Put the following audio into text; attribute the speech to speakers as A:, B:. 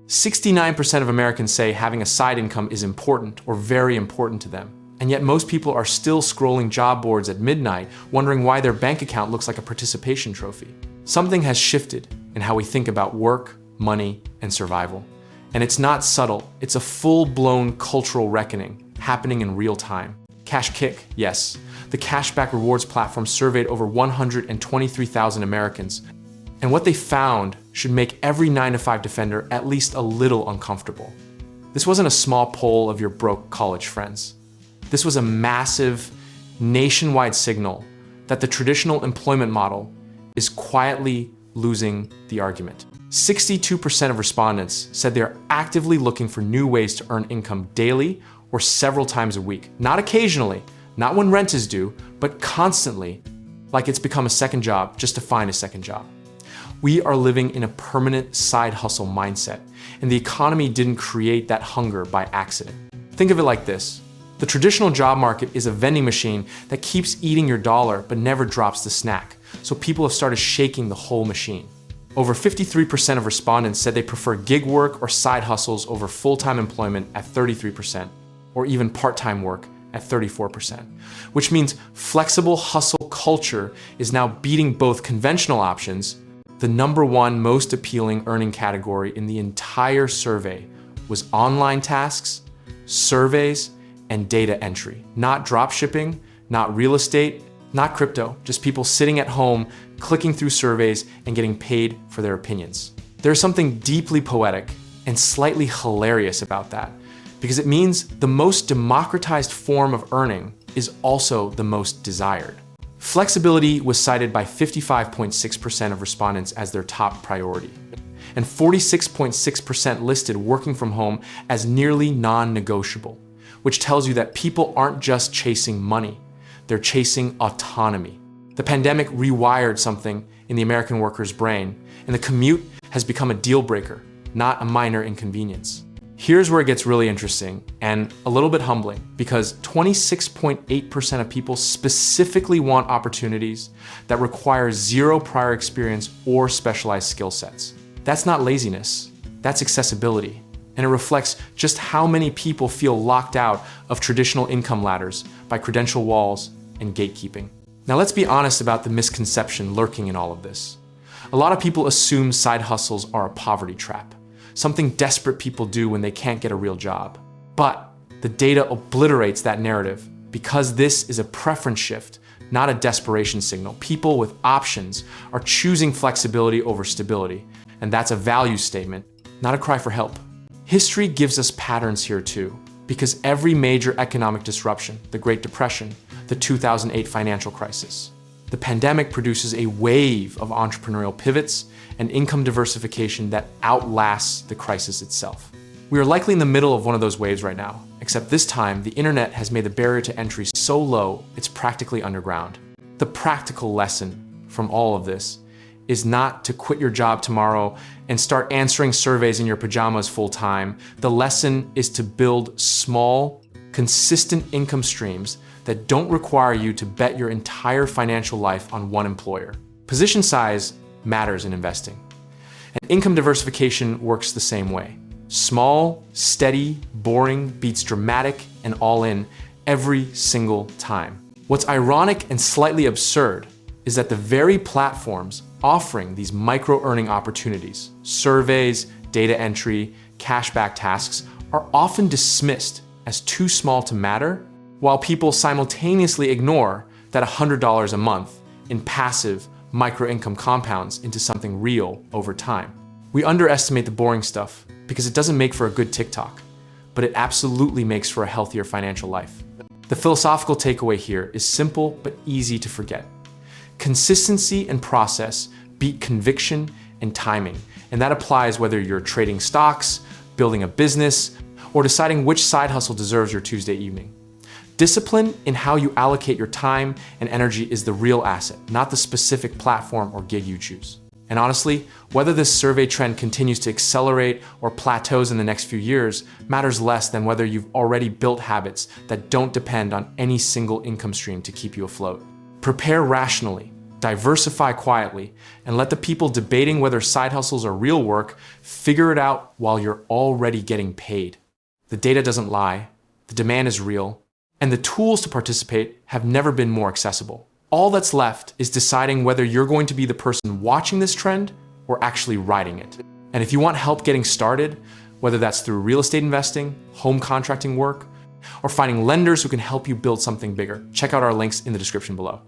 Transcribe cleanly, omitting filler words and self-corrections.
A: 69% of Americans say having a side income is important or very important to them. And yet most people are still scrolling job boards at midnight, wondering why their bank account looks like a participation trophy. Something has shifted in how we think about work, money, and survival. And it's not subtle, it's a full-blown cultural reckoning happening in real time. Cash Kick, yes. The cashback rewards platform surveyed over 123,000 Americans. And what they found should make every 9-to-5 defender at least a little uncomfortable. This wasn't a small poll of your broke college friends. This was a massive, nationwide signal that the traditional employment model is quietly losing the argument. 62% of respondents said they're actively looking for new ways to earn income daily or several times a week. Not occasionally, not when rent is due, but constantly, like it's become a second job just to find a second job. We are living in a permanent side hustle mindset, and the economy didn't create that hunger by accident. Think of it like this. The traditional job market is a vending machine that keeps eating your dollar but never drops the snack, so people have started shaking the whole machine. Over 53% of respondents said they prefer gig work or side hustles over full-time employment at 33%, or even part-time work at 34%, which means flexible hustle culture is now beating both conventional options. The #1 most appealing earning category in the entire survey was online tasks, surveys, and data entry. Not drop shipping, not real estate, not crypto, just people sitting at home, clicking through surveys and getting paid for their opinions. There's something deeply poetic and slightly hilarious about that, because it means the most democratized form of earning is also the most desired. Flexibility was cited by 55.6% of respondents as their top priority, and 46.6% listed working from home as nearly non-negotiable, which tells you that people aren't just chasing money, they're chasing autonomy. The pandemic rewired something in the American worker's brain, and the commute has become a deal breaker, not a minor inconvenience. Here's where it gets really interesting and a little bit humbling, because 26.8% of people specifically want opportunities that require zero prior experience or specialized skill sets. That's not laziness, that's accessibility. And it reflects just how many people feel locked out of traditional income ladders by credential walls and gatekeeping. Now let's be honest about the misconception lurking in all of this. A lot of people assume side hustles are a poverty trap, something desperate people do when they can't get a real job. But the data obliterates that narrative, because this is a preference shift, not a desperation signal. People with options are choosing flexibility over stability, and that's a value statement, not a cry for help. History gives us patterns here too, because every major economic disruption, the Great Depression, the 2008 financial crisis, the pandemic produces a wave of entrepreneurial pivots and income diversification that outlasts the crisis itself. We are likely in the middle of one of those waves right now, except this time the internet has made the barrier to entry so low it's practically underground. The practical lesson from all of this is not to quit your job tomorrow and start answering surveys in your pajamas full time. The lesson is to build small, consistent income streams that don't require you to bet your entire financial life on one employer. Position size matters in investing. And income diversification works the same way. Small, steady, boring beats dramatic and all in every single time. What's ironic and slightly absurd is that the very platforms offering these micro-earning opportunities, surveys, data entry, cashback tasks, are often dismissed as too small to matter, while people simultaneously ignore that $100 a month in passive micro-income compounds into something real over time. We underestimate the boring stuff because it doesn't make for a good TikTok, but it absolutely makes for a healthier financial life. The philosophical takeaway here is simple but easy to forget. Consistency and process beat conviction and timing, and that applies whether you're trading stocks, building a business, or deciding which side hustle deserves your Tuesday evening. Discipline in how you allocate your time and energy is the real asset, not the specific platform or gig you choose. And honestly, whether this survey trend continues to accelerate or plateaus in the next few years matters less than whether you've already built habits that don't depend on any single income stream to keep you afloat. Prepare rationally, Diversify quietly and let the people debating whether side hustles are real work figure it out while you're already getting paid. The data doesn't lie, the demand is real, and the tools to participate have never been more accessible. All that's left is deciding whether you're going to be the person watching this trend or actually riding it. And if you want help getting started, whether that's through real estate investing, home contracting work, or finding lenders who can help you build something bigger, check out our links in the description below.